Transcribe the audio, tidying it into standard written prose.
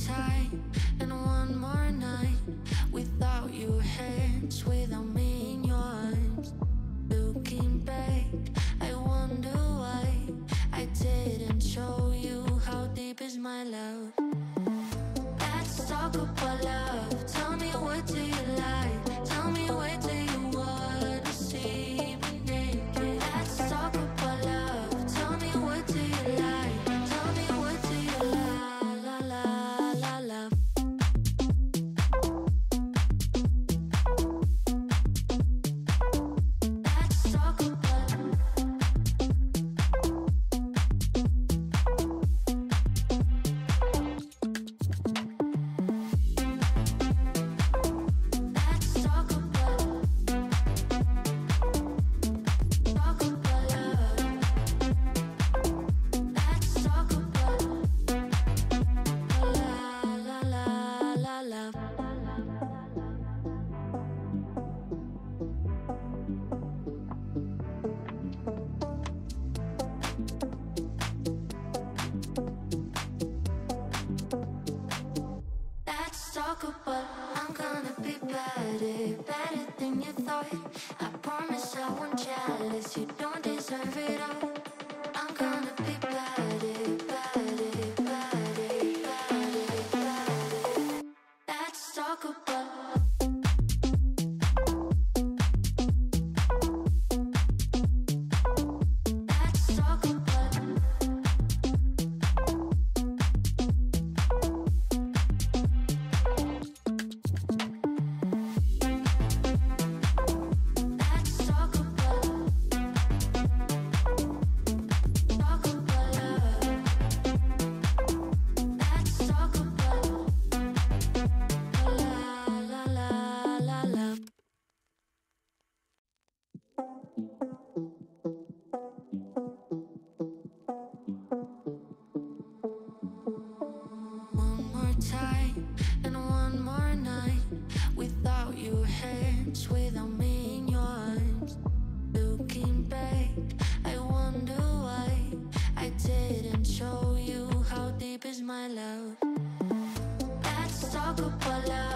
time and one more night without your hands, without me in your arms. Looking back, I wonder why I didn't show you how deep is my love. Let's talk about love. Tell me, what do you like? Tell me, where do you wanna see me naked? Let's talk about love. Tell me, what do you like? Tell me, what do you love? Let's talk about I'm gonna be better, better than you thought. I promise I won't jealous, you don't deserve it all. I'm gonna be better, better, better, better, better. Let's talk about without me in your arms. Looking back, I wonder why I didn't show you how deep is my love. Let's talk about love.